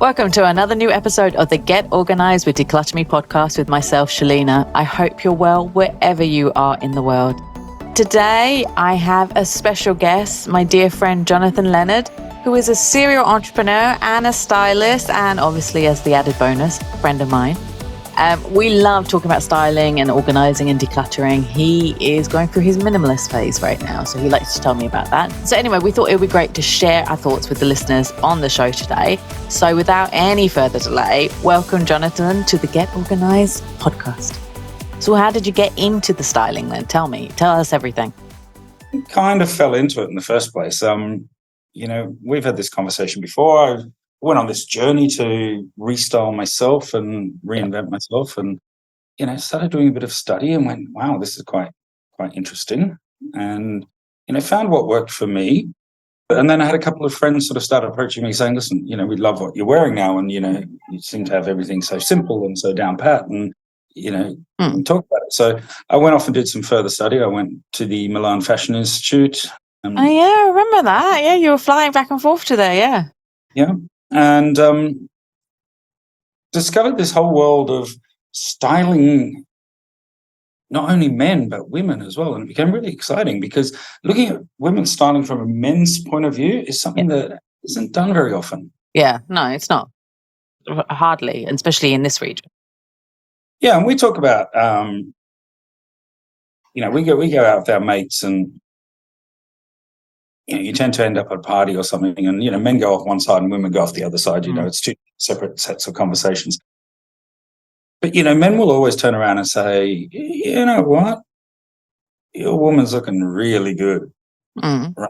Welcome to another new episode of the Get Organized with Declutter Me podcast with myself, Shalina. I hope you're well wherever you are in the world. Today, I have a special guest, my dear friend, Jonathon Leonard, who is a serial entrepreneur and a stylist, and obviously, as the added bonus, a friend of mine. We love talking about styling and organizing and decluttering. He is going through his minimalist phase right now, so he likes to tell me about that. So anyway, we thought it would be great to share our thoughts with the listeners on the show today. So without any further delay, welcome Jonathon to the Get Organized podcast. So how did you get into the styling then? Tell us everything. Kind of fell into it in the first place. We've had this conversation before. I went on this journey to restyle myself and reinvent myself, and started doing a bit of study and went, wow, this is quite interesting, and found what worked for me. And then I had a couple of friends sort of start approaching me saying, listen, we love what you're wearing now, and you seem to have everything so simple and so down pat, and we talk about it. So I went off and did some further study. I went to the Milan Fashion Institute. Oh yeah, I remember that. Yeah, you were flying back and forth to there. Yeah. And discovered this whole world of styling, not only men, but women as well. And it became really exciting because looking at women styling from a men's point of view is something that isn't done very often. Yeah, no, it's not. Hardly, and especially in this region. Yeah, and we talk about, we go out with our mates and, you tend to end up at a party or something, and men go off one side and women go off the other side. It's two separate sets of conversations. But men will always turn around and say, "You know what? Your woman's looking really good," right?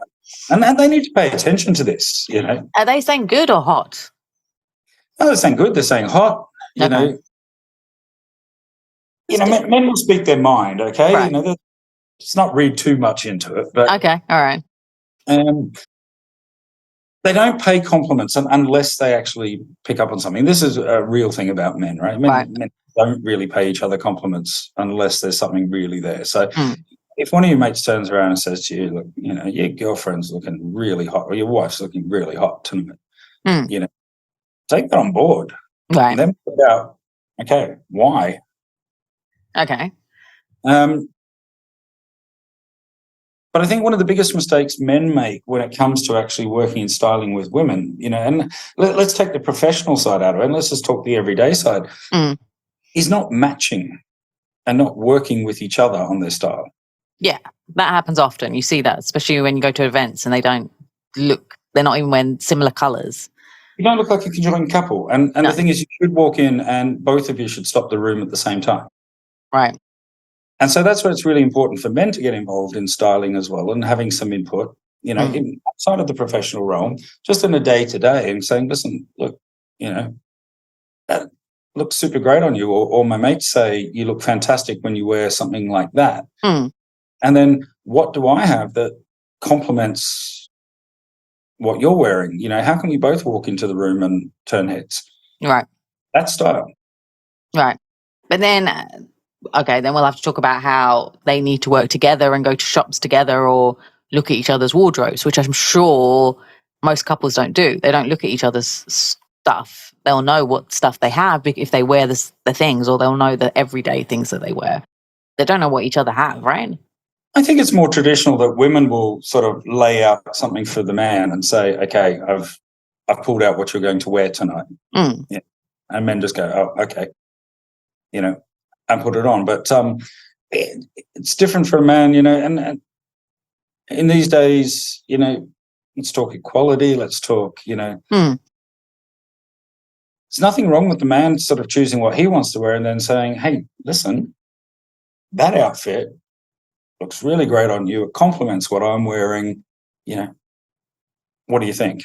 And they need to pay attention to this. Are they saying good or hot? No, they're saying good. They're saying hot. Okay. Men will speak their mind. Okay, right. Let's not read too much into it. But okay, all right. They don't pay compliments unless they actually pick up on something. This is a real thing about men, right? Men don't really pay each other compliments unless there's something really there. So if one of your mates turns around and says to you, look, your girlfriend's looking really hot, or your wife's looking really hot tonight, take that on board. Right. And then find out, okay, why? Okay. But I think one of the biggest mistakes men make when it comes to actually working in styling with women, and let's take the professional side out of it, and let's just talk the everyday side, is not matching and not working with each other on their style. Yeah, that happens often. You see that, especially when you go to events and they're not even wearing similar colours. You don't look like a conjoined couple. And no. The thing is, you should walk in and both of you should stop the room at the same time. Right. And so that's why it's really important for men to get involved in styling as well and having some input, outside of the professional realm, just in a day-to-day, and saying, listen, look, that looks super great on you. Or my mates say, you look fantastic when you wear something like that. And then what do I have that complements what you're wearing? How can we both walk into the room and turn heads? Right. That's style. Right. But then... okay, then we'll have to talk about how they need to work together and go to shops together or look at each other's wardrobes, which I'm sure most couples don't do. They don't look at each other's stuff. They'll know what stuff they have if they wear the things, or they'll know the everyday things that they wear. They don't know what each other have, right? I think it's more traditional that women will sort of lay out something for the man and say, okay, I've pulled out what you're going to wear tonight. Yeah. And men just go, oh, okay, and put it on. But it's different for a man, and in these days, let's talk equality, let's talk, there's nothing wrong with the man sort of choosing what he wants to wear and then saying, hey, listen, that outfit looks really great on you. It complements what I'm wearing. What do you think?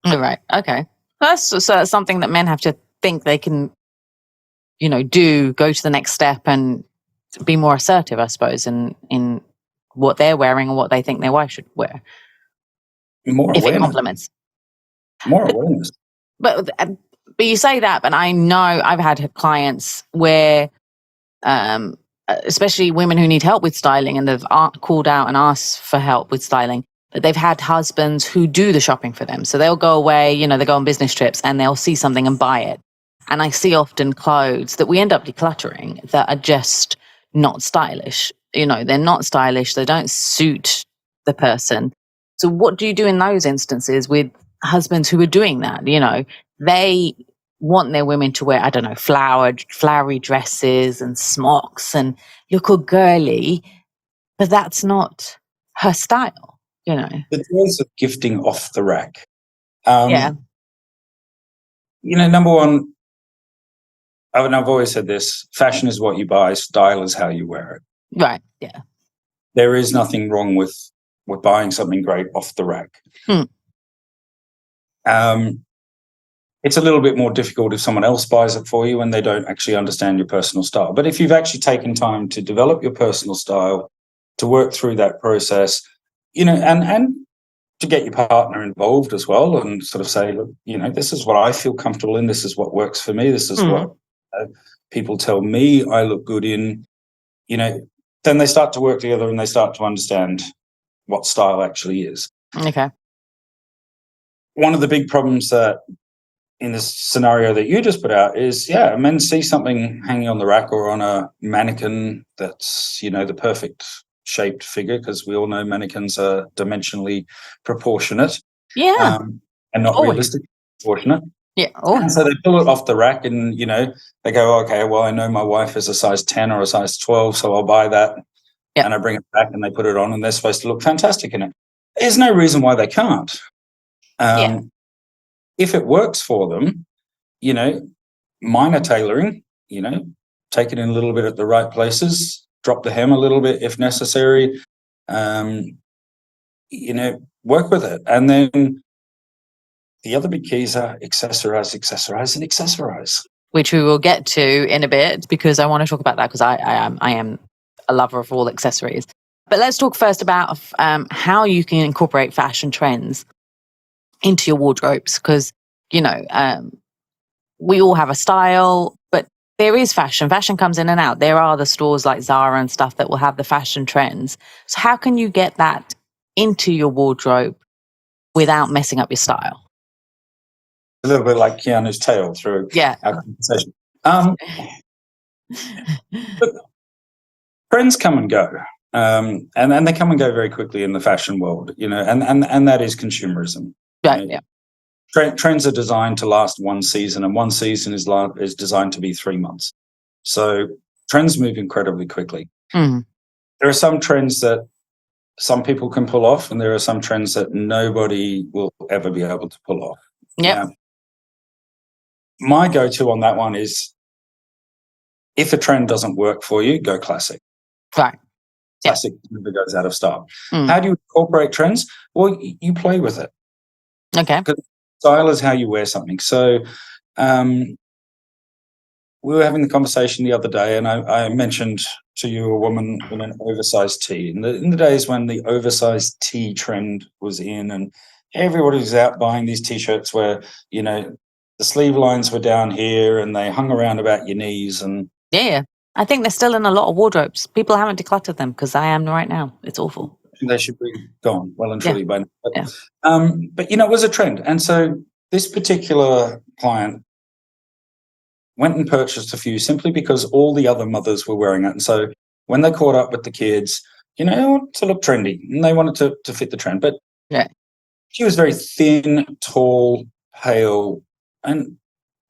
Right. Okay. That's something that men have to think they can go to the next step and be more assertive, I suppose, in what they're wearing and what they think their wife should wear. More if awareness. It complements. More awareness. But you say that, but I know I've had clients where, especially women who need help with styling and they've called out and asked for help with styling, they've had husbands who do the shopping for them. So they'll go away, you know, they go on business trips and they'll see something and buy it. And I see often clothes that we end up decluttering that are just not stylish. You know, they're not stylish. They don't suit the person. So what do you do in those instances with husbands who are doing that? You know, they want their women to wear, I don't know, flowery dresses and smocks and look all girly, but that's not her style, you know. The choice of gifting off the rack. Yeah. You know, number one, and I've always said this, fashion is what you buy, style is how you wear it. Right. Yeah. There is nothing wrong with buying something great off the rack. It's a little bit more difficult if someone else buys it for you and they don't actually understand your personal style. But if you've actually taken time to develop your personal style, to work through that process, you know, and to get your partner involved as well and sort of say, look, you know, this is what I feel comfortable in. This is what works for me. This is what people tell me I look good in, you know, then they start to work together and they start to understand what style actually is. Okay. One of the big problems that in this scenario that you just put out is, men see something hanging on the rack or on a mannequin that's, you know, the perfect shaped figure, because we all know mannequins are dimensionally proportionate. Yeah. And not realistic proportionate. Yeah. And so they pull it off the rack and, you know, they go, okay, well, I know my wife is a size 10 or a size 12, so I'll buy that. Yeah. And I bring it back and they put it on and they're supposed to look fantastic in it. There's no reason why they can't. If it works for them, you know, minor tailoring, you know, take it in a little bit at the right places, drop the hem a little bit if necessary, you know, work with it. And then the other big keys are accessorize, and accessorize. Which we will get to in a bit, because I want to talk about that, because I am a lover of all accessories. But let's talk first about how you can incorporate fashion trends into your wardrobes, because, you know, we all have a style, but there is fashion. Fashion comes in and out. There are the stores like Zara and stuff that will have the fashion trends. So how can you get that into your wardrobe without messing up your style? A little bit like Keanu's tail through our conversation. But trends come and go. And they come and go very quickly in the fashion world, you know, and that is consumerism. Right. You know? Trends are designed to last one season, and one season is designed to be 3 months. So trends move incredibly quickly. There are some trends that some people can pull off, and there are some trends that nobody will ever be able to pull off. Yeah. My go-to on that one is, if a trend doesn't work for you, go classic. Right. Classic never goes out of style. How do you incorporate trends? Well, you play with it. Okay. Because style is how you wear something. So we were having the conversation the other day, and I mentioned to you a woman in an oversized tee. In the days when the oversized tee trend was in, and everybody was out buying these T-shirts where, you know, the sleeve lines were down here and they hung around about your knees. And yeah, I think they're still in a lot of wardrobes. People haven't decluttered them, because I am right now. It's awful. They should be gone well and truly by now. But, you know, it was a trend. And so this particular client went and purchased a few simply because all the other mothers were wearing it. And so when they caught up with the kids, you know, they wanted to look trendy and they wanted to fit the trend. But she was very thin, tall, pale, and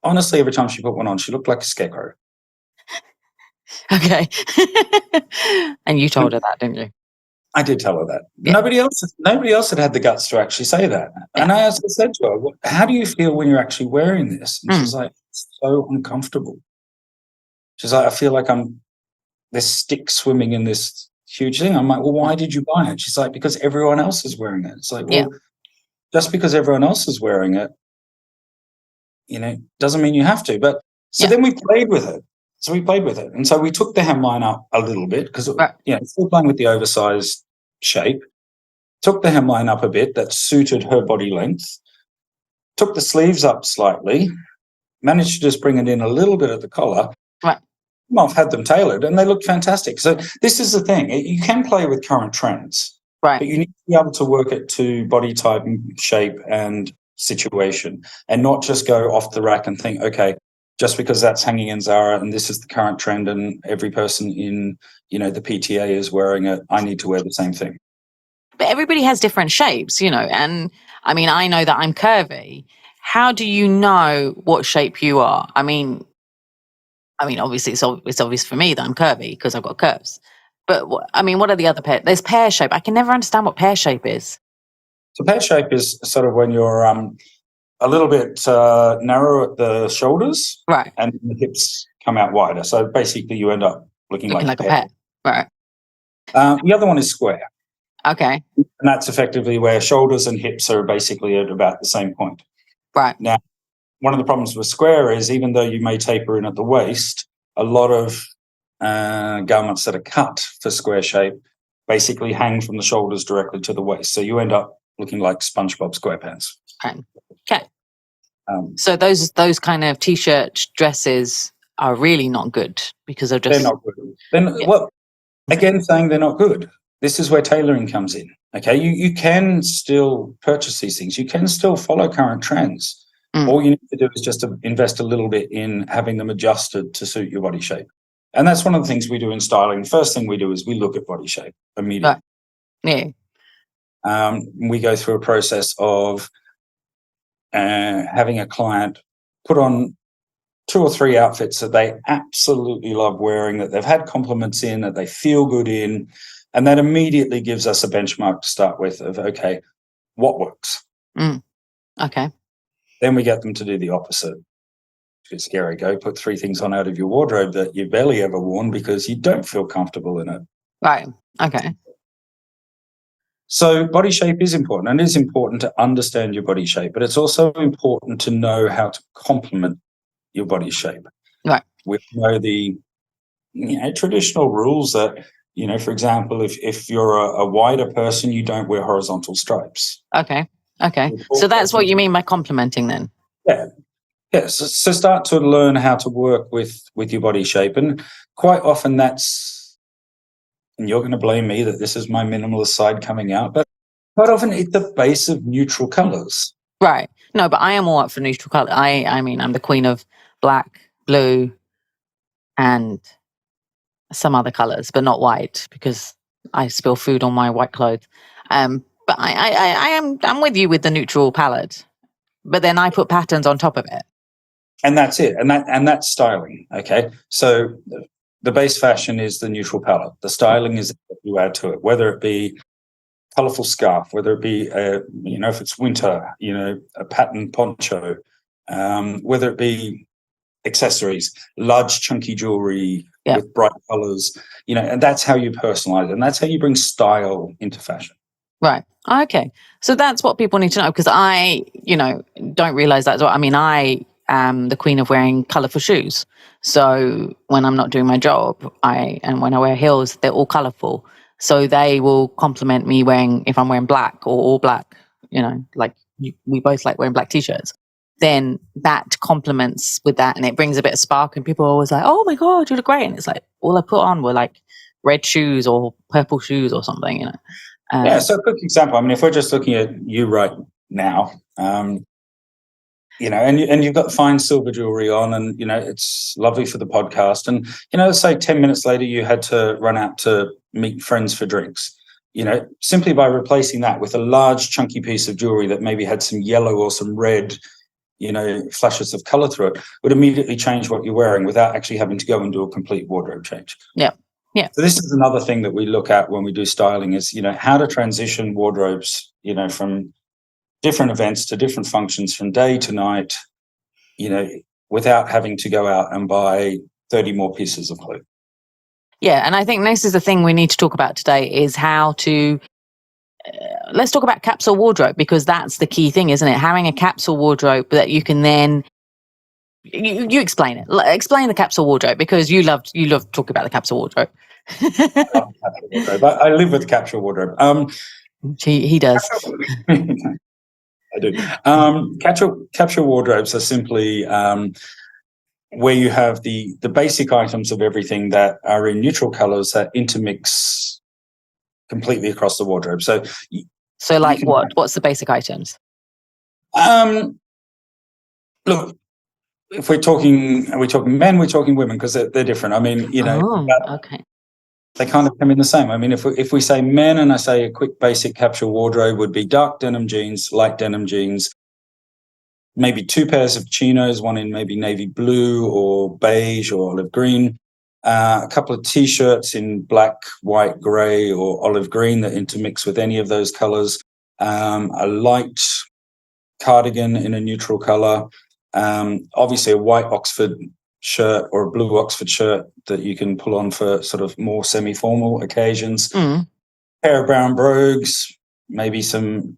honestly, every time she put one on, she looked like a scarecrow. Okay. And you told her that, didn't you? I did tell her that. Yeah. Nobody else had the guts to actually say that. Yeah. And I also said to her, well, how do you feel when you're actually wearing this? And she's like, it's so uncomfortable. She's like, I feel like I'm this stick swimming in this huge thing. I'm like, well, why did you buy it? She's like, because everyone else is wearing it. It's like, well, just because everyone else is wearing it, you know, doesn't mean you have to. But so then we played with it. And so we took the hemline up a little bit, because, still playing with the oversized shape, took the hemline up a bit that suited her body length, took the sleeves up slightly, managed to just bring it in a little bit at the collar. Right. I've had them tailored and they look fantastic. So this is the thing. You can play with current trends. Right. But you need to be able to work it to body type, shape, and situation, and not just go off the rack and think, okay, just because that's hanging in Zara and this is the current trend and every person in, the PTA is wearing it, I need to wear the same thing. But everybody has different shapes, and I mean, I know that I'm curvy. How do you know what shape you are? I mean, obviously it's obvious for me that I'm curvy because I've got curves. But what are the other pair? There's pear shape. I can never understand what pear shape is. So pear shape is sort of when you're a little bit narrow at the shoulders, Right. and the hips come out wider. So basically, you end up looking like a pear. Right. The other one is square. Okay. And that's effectively where shoulders and hips are basically at about the same point. Right. Now, one of the problems with square is even though you may taper in at the waist, a lot of garments that are cut for square shape basically hang from the shoulders directly to the waist. So you end up looking like SpongeBob SquarePants. Right. Okay. So those kind of t-shirt dresses are really not good because they're not good. Then, well, again, saying they're not good. This is where tailoring comes in. Okay, you can still purchase these things. You can still follow current trends. All you need to do is just to invest a little bit in having them adjusted to suit your body shape. And that's one of the things we do in styling. The first thing we do is we look at body shape immediately. Right. Yeah. We go through a process of having a client put on 2 or 3 outfits that they absolutely love wearing, that they've had compliments in, that they feel good in. And that immediately gives us a benchmark to start with of, okay, what works? Okay. Then we get them to do the opposite. It's scary. Go put 3 things on out of your wardrobe that you've barely ever worn because you don't feel comfortable in it. Right. Okay. So body shape is important, and it is important to understand your body shape, but it's also important to know how to complement your body shape. Right. We know the traditional rules that, for example, if you're a wider person, you don't wear horizontal stripes. Okay. So that's what you mean by complementing then? Yeah. Yeah. So start to learn how to work with your body shape. And quite often and you're going to blame me that this is my minimalist side coming out, but quite often it's the base of neutral colors. Right. No, but I am all up for neutral color. I mean, I'm the queen of black, blue, and some other colors, but not white because I spill food on my white clothes. But I'm with you with the neutral palette, but then I put patterns on top of it. And that's it. And that's styling. Okay. So the base fashion is the neutral palette. The styling is what you add to it, whether it be colorful scarf, whether it be if it's winter, a patterned poncho, whether it be accessories, large chunky jewelry with bright colors, and that's how you personalize it, and that's how you bring style into fashion. Right. Okay. So that's what people need to know because I, don't realize that as well. I mean, I am the queen of wearing colorful shoes. So when I'm not doing my job, and when I wear heels, they're all colorful. So they will compliment me if I'm wearing black or all black, like we both like wearing black t-shirts. Then that complements with that and it brings a bit of spark and people are always like, oh my God, you look great. And it's like, all I put on were like red shoes or purple shoes or something, So a quick example. I mean, if we're just looking at you right now, and you've got fine silver jewelry on, and it's lovely for the podcast. And let's say 10 minutes later you had to run out to meet friends for drinks. Simply by replacing that with a large chunky piece of jewelry that maybe had some yellow or some red, flashes of color through it, would immediately change what you're wearing without actually having to go and do a complete wardrobe change. Yeah. Yeah. So this is another thing that we look at when we do styling is, how to transition wardrobes, from different events to different functions from day to night, without having to go out and buy 30 more pieces of clothing. Yeah. And I think this is the thing we need to talk about today is how to, let's talk about capsule wardrobe because that's the key thing, isn't it? Having a capsule wardrobe that you can then, you explain it. Explain the capsule wardrobe because you love talking about the capsule wardrobe. I live with capsule wardrobe. He does. I do. Capsule wardrobes are simply where you have the basic items of everything that are in neutral colors that intermix completely across the wardrobe. So like what's the basic items? Look, if are we talking men, we're talking women, because they're different. I mean, Okay. they kind of come in the same. I mean, if we say men, and I say a quick basic capsule wardrobe would be dark denim jeans, light denim jeans, maybe 2 pairs of chinos, one in maybe navy blue or beige or olive green, a couple of t-shirts in black, white, grey or olive green that intermix with any of those colours, a light cardigan in a neutral colour, obviously a white Oxford shirt or a blue Oxford shirt that you can pull on for sort of more semi-formal occasions, pair of brown brogues, maybe some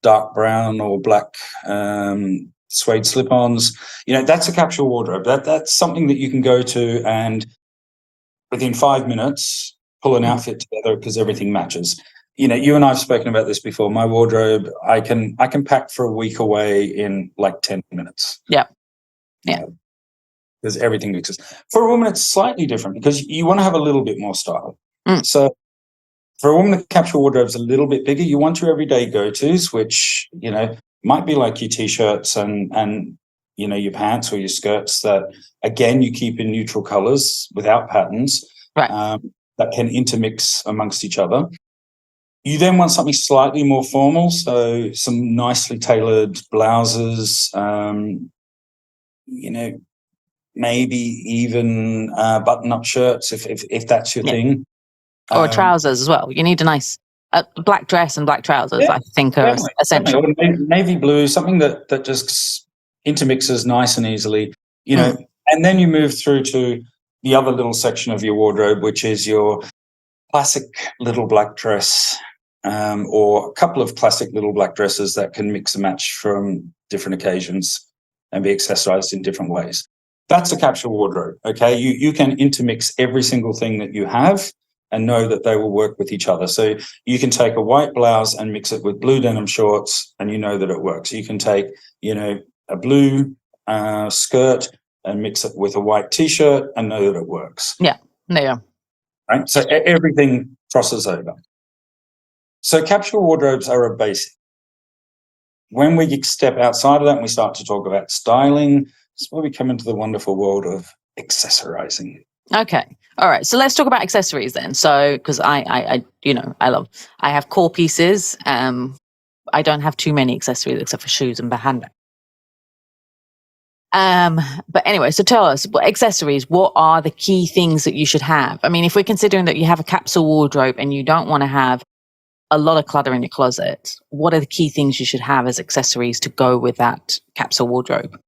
dark brown or black suede slip-ons. That's a capsule wardrobe. That's something that you can go to and within 5 minutes pull an outfit together because everything matches. You and I have spoken about this before. My wardrobe, I can pack for a week away in like 10 minutes. Yeah. Because everything mixes. For a woman, it's slightly different because you want to have a little bit more style. So for a woman, the capsule wardrobe's a little bit bigger. You want your everyday go-tos, which, might be like your T-shirts and your pants or your skirts that, again, you keep in neutral colors without patterns, right, that can intermix amongst each other. You then want something slightly more formal, so some nicely tailored blouses, maybe even button-up shirts if that's your thing. Or trousers as well. You need a nice black dress and black trousers, I think, are essential. Or navy blue, something that just intermixes nice and easily, and then you move through to the other little section of your wardrobe, which is your classic little black dress, or a couple of classic little black dresses that can mix and match from different occasions and be accessorized in different ways. That's a capsule wardrobe, okay? You can intermix every single thing that you have and know that they will work with each other. So you can take a white blouse and mix it with blue denim shorts, and you know that it works. You can take, a blue skirt and mix it with a white T-shirt and know that it works. Yeah. Right? So everything crosses over. So capsule wardrobes are a basic. When we step outside of that and we start to talk about styling, that's where we come into the wonderful world of accessorizing. Okay. All right. So let's talk about accessories then. So, because I have core pieces. I don't have too many accessories except for shoes and handbags. But anyway, so tell us, accessories, what are the key things that you should have? I mean, if we're considering that you have a capsule wardrobe and you don't want to have a lot of clutter in your closet, what are the key things you should have as accessories to go with that capsule wardrobe?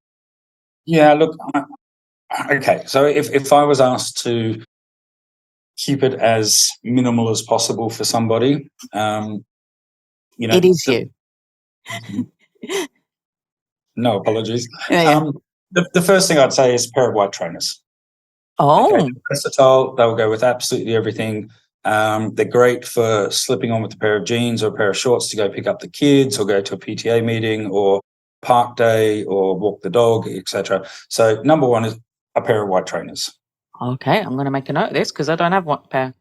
Yeah, look, okay. So if I was asked to keep it as minimal as possible for somebody, it is you. No apologies. Yeah. The first thing I'd say is a pair of white trainers. Oh. Okay, versatile. They'll go with absolutely everything. They're great for slipping on with a pair of jeans or a pair of shorts to go pick up the kids or go to a PTA meeting or park day or walk the dog, etc. So number one is a pair of white trainers. Okay, I'm going to make a note of this because I don't have one pair.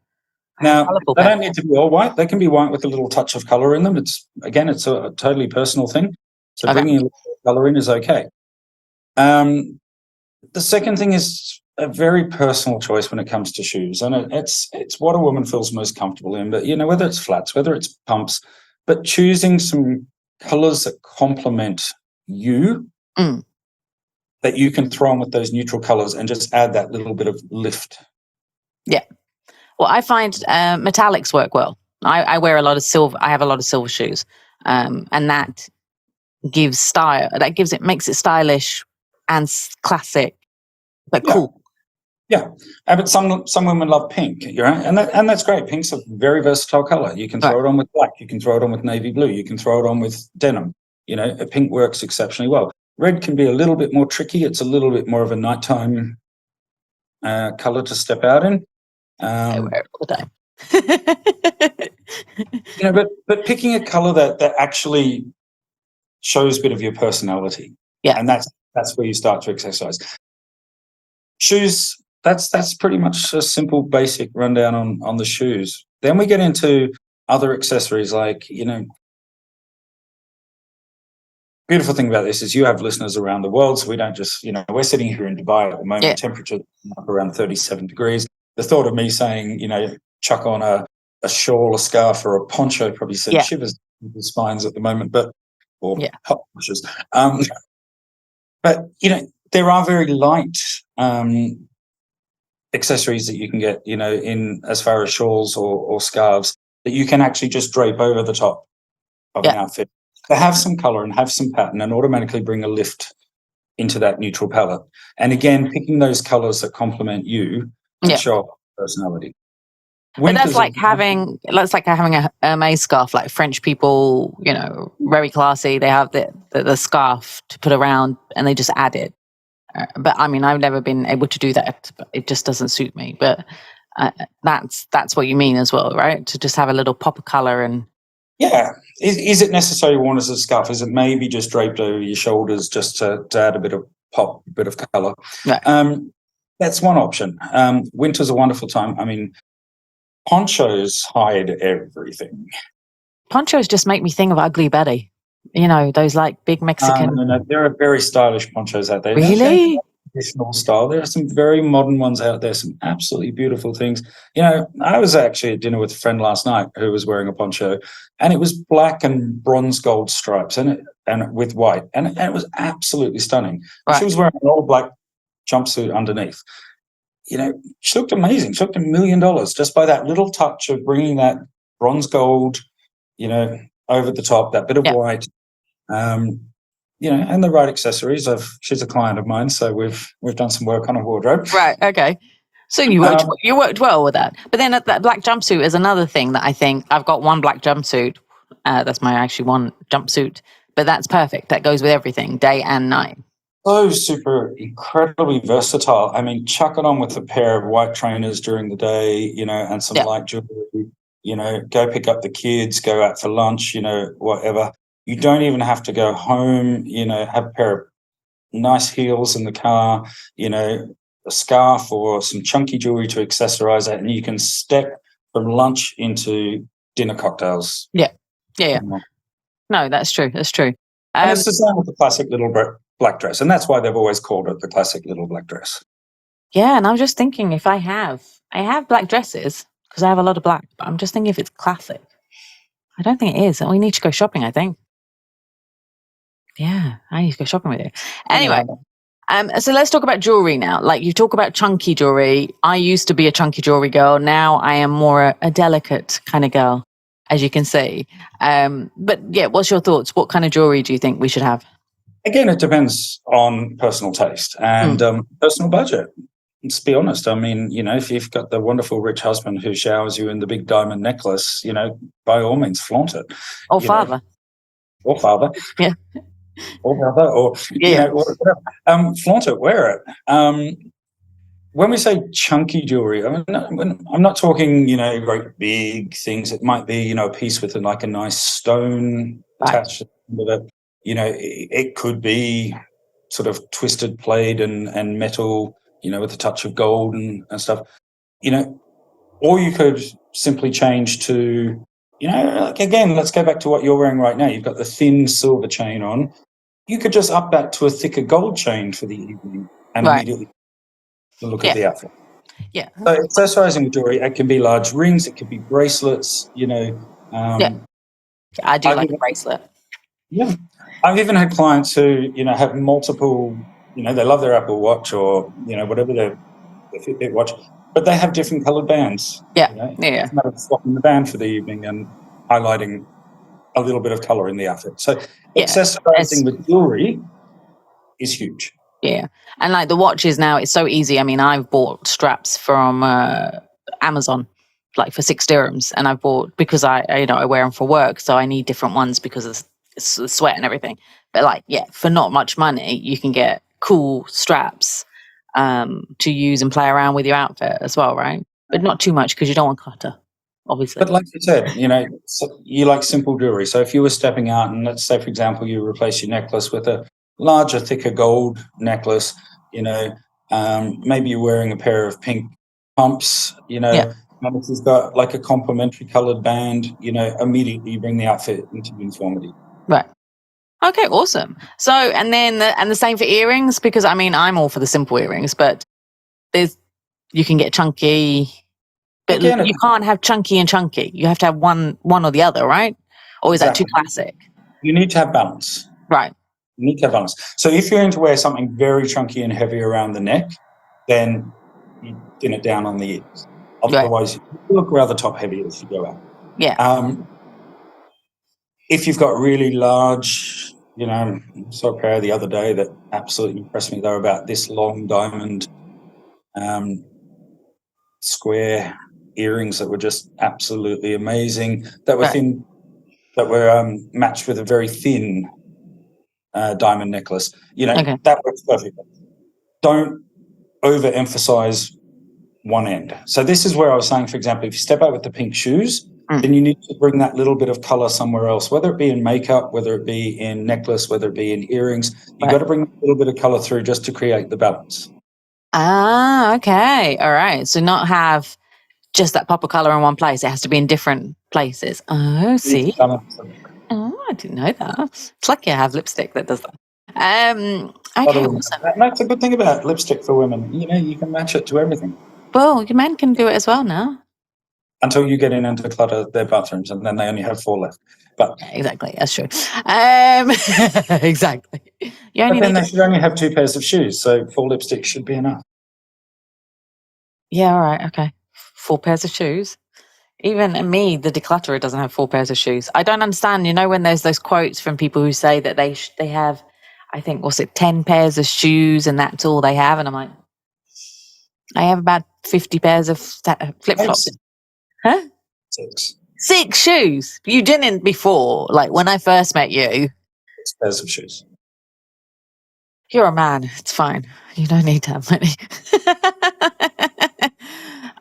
Now, they don't need to be all white. They can be white with a little touch of color in them. It's a totally personal thing. So bringing a little color in is okay. The second thing is a very personal choice when it comes to shoes, and it's what a woman feels most comfortable in. But whether it's flats, whether it's pumps, but choosing some colors that complement you, that you can throw on with those neutral colors and just add that little bit of lift. Yeah. Well, I find metallics work well. I wear a lot of silver. I have a lot of silver shoes, and that gives style. Makes it stylish and classic, but cool. Yeah, but some women love pink, right? And that's great. Pink's a very versatile color. You can throw it on with black. You can throw it on with navy blue. You can throw it on with denim. Pink works exceptionally well. Red can be a little bit more tricky. It's a little bit more of a nighttime color to step out in. I wear it all the time. But picking a color that actually shows a bit of your personality. Yeah. And that's where you start to accessorize. Shoes, that's pretty much a simple, basic rundown on the shoes. Then we get into other accessories like, beautiful thing about this is you have listeners around the world, so we don't just, we're sitting here in Dubai at the moment, Yeah. temperature up around 37 degrees. The thought of me saying, chuck on a shawl, a scarf, or a poncho probably sends shivers through the spines at the moment, or hot flushes. But, there are very light accessories that you can get, in as far as shawls or scarves that you can actually just drape over the top of an outfit. They have some color and have some pattern and automatically bring a lift into that neutral palette. And again, picking those colors that complement you and show off personality. But that's like having a Hermes scarf. Like French people, very classy. They have the scarf to put around, and they just add it. But I mean, I've never been able to do that. But it just doesn't suit me. But that's what you mean as well, right? To just have a little pop of color and. Yeah. Is it necessarily worn as a scarf? Is it maybe just draped over your shoulders just to add a bit of pop, a bit of colour? Right. That's one option. Winter's a wonderful time. I mean, ponchos hide everything. Ponchos just make me think of Ugly Betty. Those like big Mexican. No, there are very stylish ponchos out there. Really? Traditional style. There are some very modern ones out there, some absolutely beautiful things. I was actually at dinner with a friend last night who was wearing a poncho, and it was black and bronze gold stripes and with white, and it was absolutely stunning. Right. She was wearing an all black jumpsuit underneath. She looked amazing. She looked $1 million just by that little touch of bringing that bronze gold, over the top, that bit of white. And the right accessories. She's a client of mine, so we've done some work on a wardrobe. Right. Okay. So you worked well with that. But then that black jumpsuit is another thing that I think I've got one black jumpsuit. That's my actually one jumpsuit, but that's perfect. That goes with everything, day and night. So super incredibly versatile. I mean, chuck it on with a pair of white trainers during the day, and some light jewelry. Go pick up the kids, go out for lunch, whatever. You don't even have to go home, have a pair of nice heels in the car, a scarf or some chunky jewelry to accessorize it, and you can step from lunch into dinner cocktails. Yeah. No, that's true. That's true. And it's the same with the classic little black dress, and that's why they've always called it the classic little black dress. Yeah, and I'm just thinking if I have black dresses, because I have a lot of black, but I'm just thinking if it's classic. I don't think it is. We need to go shopping, I think. Yeah, I need to go shopping with you. Anyway, so let's talk about jewelry now. Like you talk about chunky jewelry. I used to be a chunky jewelry girl. Now I am more a delicate kind of girl, as you can see. But yeah, what's your thoughts? What kind of jewelry do you think we should have? Again, it depends on personal taste and personal budget. Let's be honest. I mean, if you've got the wonderful rich husband who showers you in the big diamond necklace, by all means, flaunt it. Or father. Or father. Yeah. Or brother, or whatever. Flaunt it, wear it. When we say chunky jewelry, I'm not talking, great big things. It might be, a piece with like a nice stone attached to it. It could be sort of twisted plaid and metal, with a touch of gold and stuff. Or you could simply change to. Again, let's go back to what you're wearing right now. You've got the thin silver chain on. You could just up that to a thicker gold chain for the evening and immediately look at the outfit. Yeah. So accessorizing with jewelry, it can be large rings, it could be bracelets, I do like a bracelet. Yeah. I've even had clients who, have multiple, they love their Apple Watch or, whatever their Fitbit watch, but they have different colored bands. Yeah. It's a matter of swapping the band for the evening and highlighting a little bit of color in the outfit. So accessorizing with jewelry is huge. Yeah. And like the watches now, it's so easy. I mean, I've bought straps from Amazon, like for 6 dirhams. And I've bought, because I wear them for work. So I need different ones because of the sweat and everything. But for not much money, you can get cool straps to use and play around with your outfit as well, right? But not too much because you don't want clutter, obviously. But like you said, you like simple jewelry. So if you were stepping out and let's say, for example, you replace your necklace with a larger, thicker gold necklace, Maybe you're wearing a pair of pink pumps, and if you've got like a complementary coloured band, immediately you bring the outfit into uniformity. Right. Okay, awesome. So, and then the same for earrings, because I mean, I'm all for the simple earrings, but you can get chunky, but Again, you can't have chunky and chunky. You have to have one or the other, right? Or is that too classic? You need to have balance. Right. You need to have balance. So if you're going to wear something very chunky and heavy around the neck, then you thin it down on the ears. Otherwise, you look rather top heavy as you go out. Yeah. If you've got really large, I saw a pair the other day that absolutely impressed me. They were about this long diamond square earrings that were just absolutely amazing. That were thin, that were matched with a very thin diamond necklace. That works perfectly. Don't overemphasize one end. So this is where I was saying, for example, if you step out with the pink shoes, then you need to bring that little bit of color somewhere else, whether it be in makeup, whether it be in necklace, whether it be in earrings. You've got to bring a little bit of color through just to create the balance. Ah, okay. All right. So not have just that pop of color in one place. It has to be in different places. Oh, see. Oh, I didn't know that. It's lucky I have lipstick that does that. Okay, awesome. That's a good thing about lipstick for women. You can match it to everything. Well, your men can do it as well now. Until you get in and declutter their bathrooms, and then they only have 4 left. But yeah, exactly, that's true. Exactly. They should only have 2 pairs of shoes, so 4 lipsticks should be enough. Yeah, all right, okay. 4 pairs of shoes. Even me, the declutterer, doesn't have 4 pairs of shoes. I don't understand. When there's those quotes from people who say that they have, I think, 10 pairs of shoes and that's all they have, and I'm like, I have about 50 pairs of flip-flops. Huh? 6 shoes? You didn't before, like when I first met you. 6 pairs of shoes. You're a man. It's fine. You don't need to have many.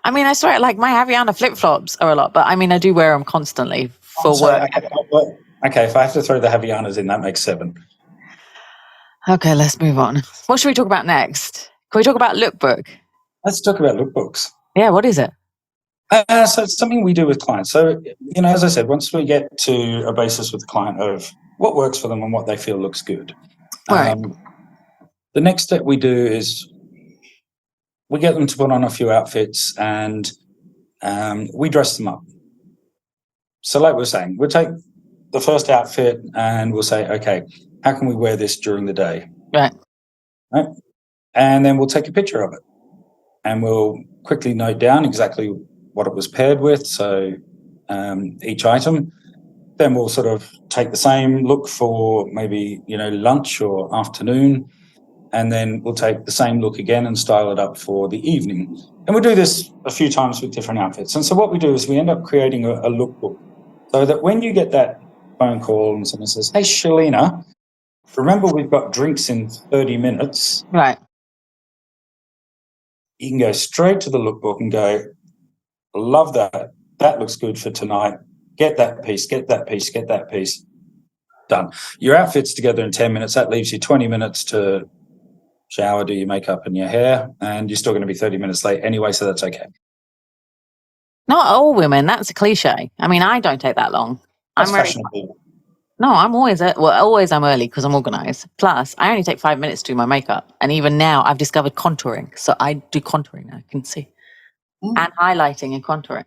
I mean, I swear, like my Havaiana flip-flops are a lot, but I mean, I do wear them constantly for work. Okay, if I have to throw the Havaianas in, that makes 7. Okay, let's move on. What should we talk about next? Can we talk about lookbook? Let's talk about lookbooks. Yeah, what is it? So it's something we do with clients. So, as I said, once we get to a basis with the client of what works for them and what they feel looks good, right. The next step we do is we get them to put on a few outfits and we dress them up. So like we were saying, we'll take the first outfit and we'll say, okay, how can we wear this during the day? Right. And then we'll take a picture of it and we'll quickly note down exactly what it was paired with, so each item. Then we'll sort of take the same look for maybe, lunch or afternoon, and then we'll take the same look again and style it up for the evening. And we'll do this a few times with different outfits. And so what we do is we end up creating a lookbook so that when you get that phone call and someone says, hey, Shalina, remember we've got drinks in 30 minutes. Right. You can go straight to the lookbook and go, love that. That looks good for tonight. Get that piece, get that piece, get that piece. Done. Your outfit's together in 10 minutes. That leaves you 20 minutes to shower, do your makeup and your hair, and you're still going to be 30 minutes late anyway, so that's okay. Not all women. That's a cliche. I mean, I don't take that long. That's fashionable. No, I'm always I'm early because I'm organised. Plus, I only take 5 minutes to do my makeup. And even now, I've discovered contouring. So I do contouring now, I can see. And highlighting and contouring.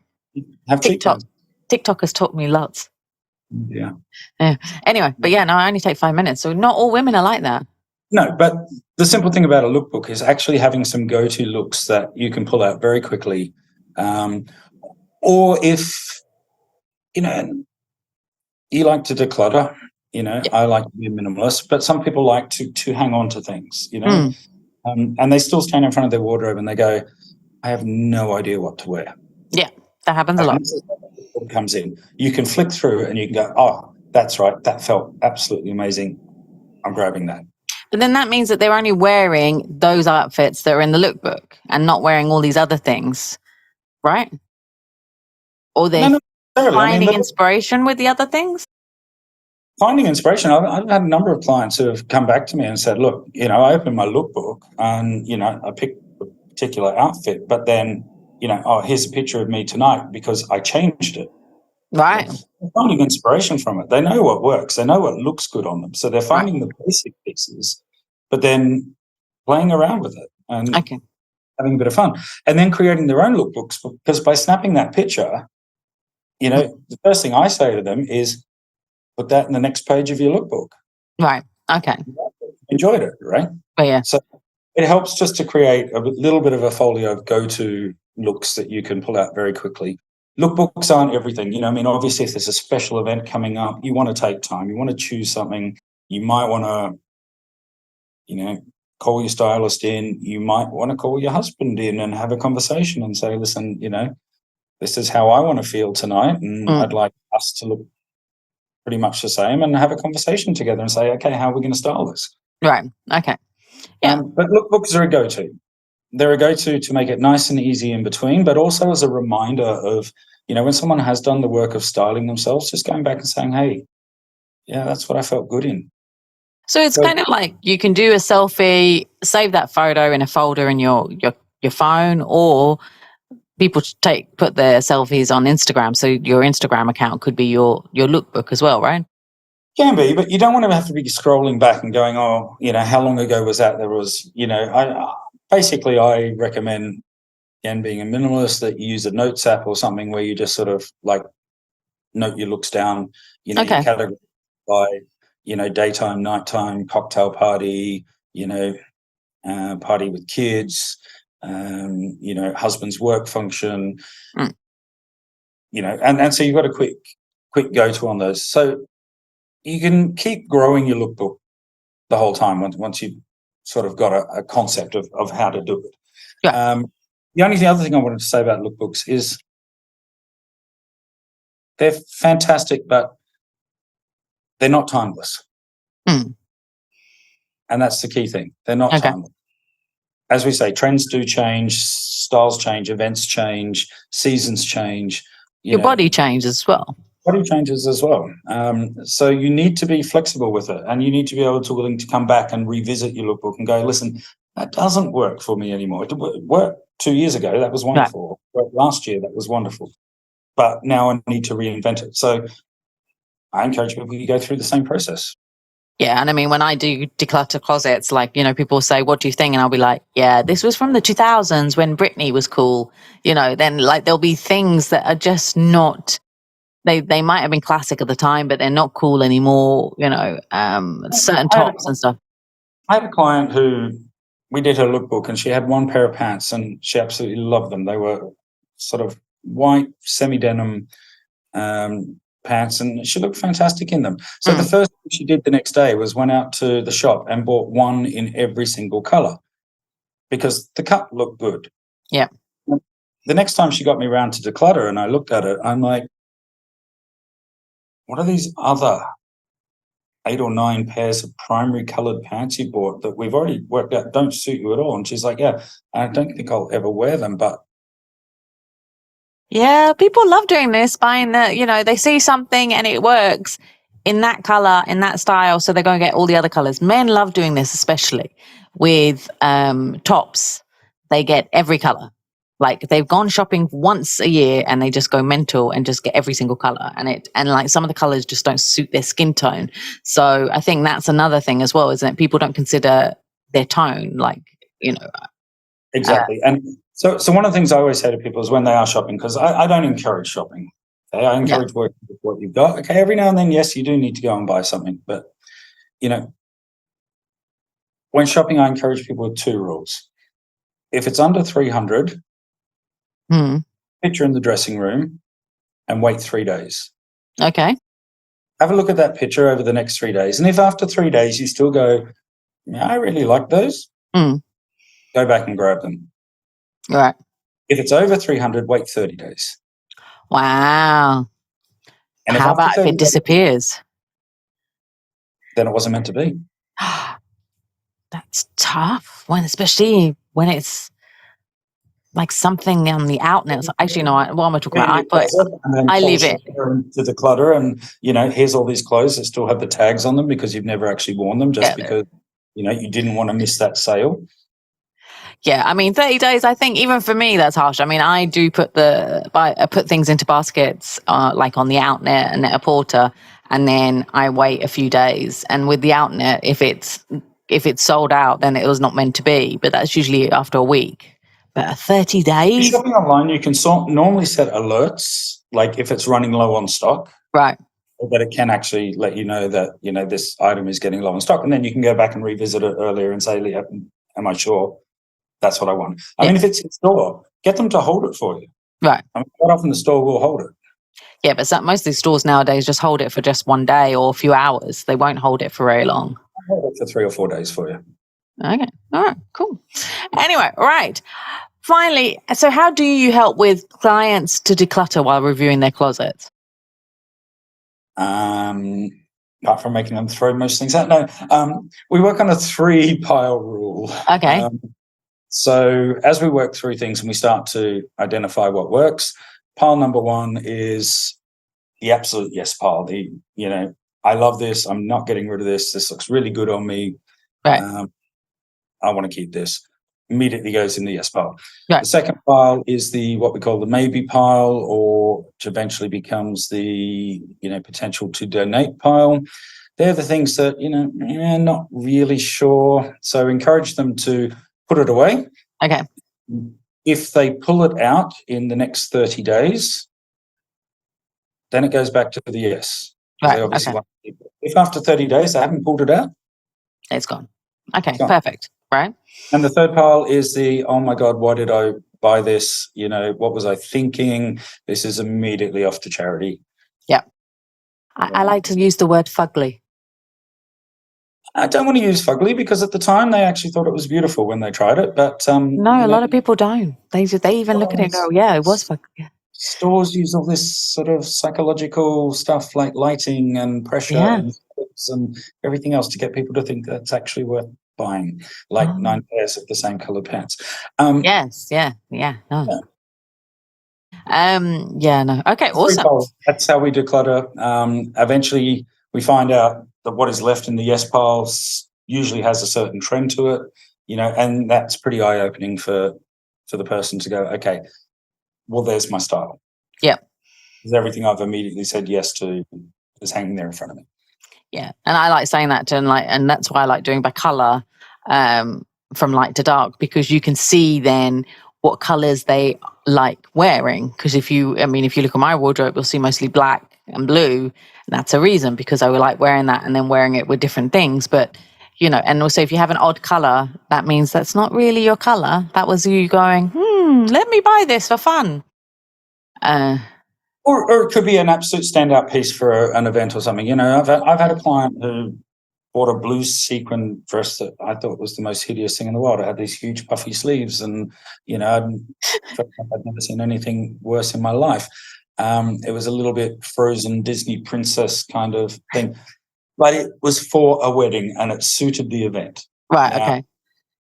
TikTok has taught me lots. Yeah. Anyway, but yeah, no, I only take 5 minutes. So not all women are like that. No, but the simple thing about a lookbook is actually having some go-to looks that you can pull out very quickly. Or if, you like to declutter, I like to be a minimalist, but some people like to hang on to things, and they still stand in front of their wardrobe and they go, I have no idea what to wear. Yeah, that happens a lot. It comes in. You can flick through and you can go, oh, that's right. That felt absolutely amazing. I'm grabbing that. But then that means that they're only wearing those outfits that are in the lookbook and not wearing all these other things, right? Or they're finding inspiration with the other things? finding inspiration. I've had a number of clients who have come back to me and said, look, I opened my lookbook and, I picked a particular outfit, but then, oh, here's a picture of me tonight because I changed it. Right. They're finding inspiration from it. They know what works. They know what looks good on them. So they're finding the basic pieces, but then playing around with it and having a bit of fun. And then creating their own lookbooks, because by snapping that picture, the first thing I say to them is put that in the next page of your lookbook. Right. Okay. Enjoyed it, right? Oh, yeah. So it helps just to create a little bit of a folio of go-to looks that you can pull out very quickly. Lookbooks aren't everything. Obviously, if there's a special event coming up, you want to take time. You want to choose something. You might want to, call your stylist in. You might want to call your husband in and have a conversation and say, listen, this is how I want to feel tonight, and I'd like us to look pretty much the same and have a conversation together and say, okay, how are we going to style this? Right. Okay. Yeah. But lookbooks are a go-to. They're a go-to to make it nice and easy in between, but also as a reminder of, when someone has done the work of styling themselves, just going back and saying, hey, yeah, that's what I felt good in. So it's kind of like you can do a selfie, save that photo in a folder in your phone, or people put their selfies on Instagram. So your Instagram account could be your lookbook as well, right? Can be, but you don't want to have to be scrolling back and going, oh, how long ago was that? There was, I recommend, again, being a minimalist, that you use a notes app or something where you just sort of like note your looks down, your category by, daytime, nighttime, cocktail party, party with kids, husband's work function, and so you've got a quick go-to on those. So you can keep growing your lookbook the whole time once you've sort of got a concept of how to do it. Yeah. The other thing I wanted to say about lookbooks is they're fantastic, but they're not timeless. And that's the key thing. They're not timeless. As we say, trends do change, styles change, events change, seasons change. Your body changes as well. Body changes as well. So you need to be flexible with it, and you need to be willing to come back and revisit your lookbook and go, listen, that doesn't work for me anymore. It worked 2 years ago. That was wonderful. Right. Worked last year. That was wonderful. But now I need to reinvent it. So I encourage people to go through the same process. Yeah, and when I do declutter closets, like, people say, what do you think? And I'll be like, yeah, this was from the 2000s when Britney was cool. Then like there'll be things that are just not, they might have been classic at the time, but they're not cool anymore, certain tops and stuff. I had a client who, we did her lookbook, and she had one pair of pants and she absolutely loved them. They were sort of white semi-denim pants, and she looked fantastic in them. So the first thing she did the next day was went out to the shop and bought one in every single color because the cut looked good. Yeah. The next time she got me around to declutter and I looked at it, I'm like, what are these other 8 or 9 pairs of primary colored pants you bought that we've already worked out don't suit you at all? And she's like, yeah, I don't think I'll ever wear them, but. Yeah, people love doing this, buying they see something and it works in that color, in that style, so they're going to get all the other colors. Men love doing this, especially with tops. They get every color. Like they've gone shopping once a year and they just go mental and just get every single color, and like some of the colors just don't suit their skin tone. So I think that's another thing as well, isn't it? People don't consider their tone, like, Exactly. And so one of the things I always say to people is when they are shopping, because I don't encourage shopping. Okay? I encourage working with what you've got. Okay, every now and then, yes, you do need to go and buy something. But, when shopping, I encourage people with 2 rules. If it's under 300, picture in the dressing room and wait 3 days. Okay. Have a look at that picture over the next 3 days. And if after 3 days you still go, yeah, I really like those, go back and grab them. Right. If it's over 300, wait 30 days. Wow. And how about if it disappears? Then it wasn't meant to be. That's tough, especially when it's like something on the outnet. Actually, no, what am I talking In your about? closet and then I leave polish it. to the clutter, and here's all these clothes that still have the tags on them because you've never actually worn them, just because you didn't want to miss that sale. Yeah, I mean, 30 days, I think even for me, that's harsh. I mean, I do I put things into baskets, like on the outnet and a porter, and then I wait a few days. And with the outnet, if it's sold out, then it was not meant to be, but that's usually after a week. But 30 If you're days? shopping online, you can normally set alerts, like if it's running low on stock. Right. But it can actually let you know that, this item is getting low on stock. And then you can go back and revisit it earlier and say, am I sure that's what I want? I mean, if it's in store, get them to hold it for you. Right. I mean, quite often the store will hold it. Yeah, but most of these stores nowadays just hold it for just one day or a few hours. They won't hold it for very long. I'll hold it for 3 or 4 days for you. Okay. All right. Cool. Anyway, right. Finally, so how do you help with clients to declutter while reviewing their closets? Apart from making them throw most things out, no. We work on a 3-pile rule. Okay. So as we work through things and we start to identify what works, pile number 1 is the absolute yes pile. I love this. I'm not getting rid of this. This looks really good on me. Right. I want to keep this. Immediately goes in the yes pile. Right. The second pile is what we call the maybe pile, or which eventually becomes the potential to donate pile. They're the things that not really sure. So encourage them to put it away. Okay. If they pull it out in the next 30 days, then it goes back to the yes. Right. They obviously want to keep it. If after 30 days they haven't pulled it out, it's gone. Okay, it's gone. Perfect. Right. And the third pile is oh my God, why did I buy this? What was I thinking? This is immediately off to charity. Yeah. I like to use the word fugly. I don't want to use fugly because at the time they actually thought it was beautiful when they tried it. But no, a lot of people don't. They even look at it and go, yeah, it was fugly. Yeah. Stores use all this sort of psychological stuff like lighting and pressure and everything else to get people to think that's actually worth buying, like 9 pairs of the same colored pants. Yes, no. No. Okay, awesome. That's how we declutter. Eventually, we find out that what is left in the yes piles usually has a certain trend to it, and that's pretty eye-opening for the person to go, okay, well, there's my style. Yeah. Because everything I've immediately said yes to is hanging there in front of me. Yeah, and I like saying that and that's why I like doing by color, from light to dark, because you can see then what colors they like wearing. Because if you look at my wardrobe, you'll see mostly black and blue, and that's a reason, because I would like wearing that and then wearing it with different things. But and also if you have an odd color, that means that's not really your color. That was you going, let me buy this for fun. Or it could be an absolute standout piece for an event or something. I've had a client who bought a blue sequin dress that I thought was the most hideous thing in the world. It had these huge puffy sleeves, and I'd never seen anything worse in my life. It was a little bit Frozen Disney princess kind of thing, but it was for a wedding and it suited the event. Right. Okay.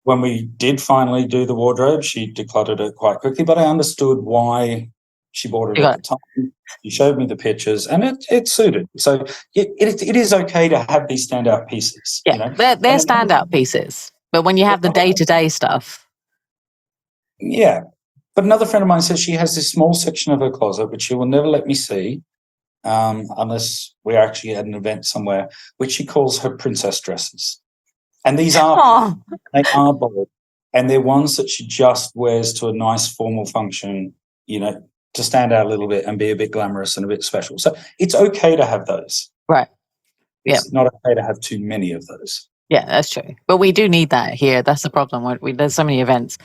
When we did finally do the wardrobe, she decluttered it quite quickly, but I understood why she bought it at the time. She showed me the pictures, and it suited. So it is okay to have these standout pieces. Yeah, they're standout pieces. But when you have the day-to-day stuff. Yeah. But another friend of mine says she has this small section of her closet which she will never let me see unless we're actually at an event somewhere, which she calls her princess dresses. And these are they are bold, and they're ones that she just wears to a nice formal function, to stand out a little bit and be a bit glamorous and a bit special. So it's okay to have those. Right. It's not okay to have too many of those. Yeah, that's true. But we do need that here. That's the problem. There's so many events.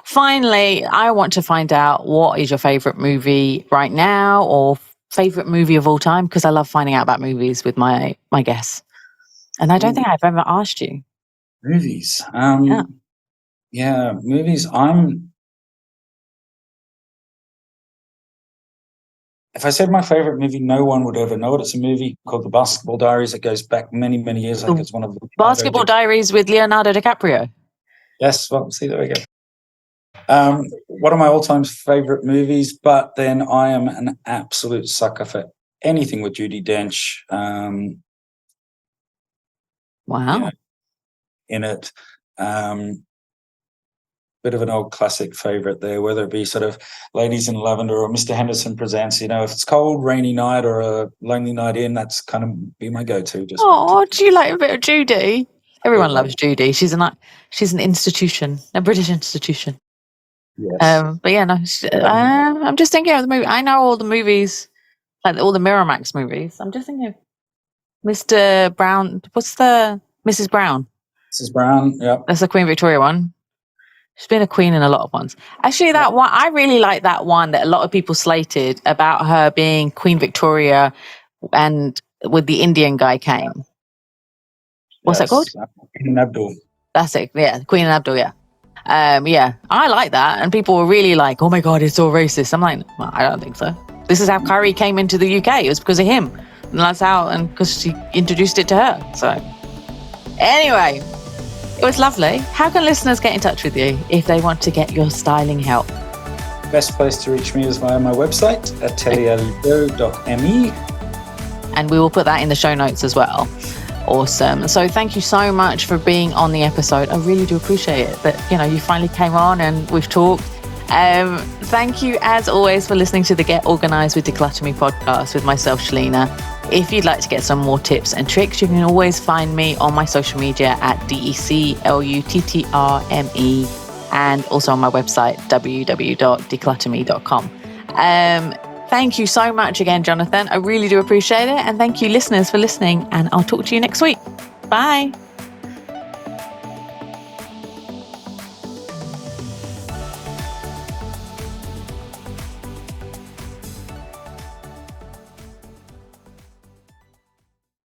Finally, I want to find out, what is your favorite movie right now, or favorite movie of all time? Because I love finding out about movies with my guests. And I don't think I've ever asked you. Movies. Movies. If I said my favorite movie, no one would ever know it. It's a movie called The Basketball Diaries. It goes back many, many years. I think it's one of the Basketball Diaries with Leonardo DiCaprio. Yes, well, see, there we go. One of my all-time favorite movies, but then I am an absolute sucker for anything with Judi Dench. Wow. In it. Bit of an old classic favorite there, whether it be sort of Ladies in Lavender or Mr. Henderson Presents. If it's cold, rainy night or a lonely night in, that's kind of be my go-to. Just do you like a bit of Judy? Everyone Yeah. loves Judy. She's an institution, a British institution. Yes. But yeah, no. I'm just thinking of the movie. I know all the movies, like all the Miramax movies. I'm just thinking of Mr. Brown. What's the Mrs. Brown? Mrs. Brown. Yeah. That's the Queen Victoria one. She's been a queen in a lot of ones. Actually, that one, I really like that one that a lot of people slated about her being Queen Victoria and with the Indian guy came. What's that called? Queen Abdul. That's it. Yeah. Queen and Abdul. Yeah. Yeah. I like that. And people were really like, oh my God, it's all racist. I'm like, well, I don't think so. This is how curry came into the UK. It was because of him. And that's how, and because she introduced it to her. So anyway. It was lovely. How can listeners get in touch with you if they want to get your styling help? Best place to reach me is via my website, atelierlido.me. And we will put that in the show notes as well. Awesome. So thank you so much for being on the episode. I really do appreciate it that, you finally came on and we've talked. Thank you, as always, for listening to the Get Organised with Declutter Me podcast with myself, Shalina. If you'd like to get some more tips and tricks, you can always find me on my social media at DECLUTTRME and also on my website, www.declutterme.com. Thank you so much again, Jonathon. I really do appreciate it. And thank you, listeners, for listening. And I'll talk to you next week. Bye.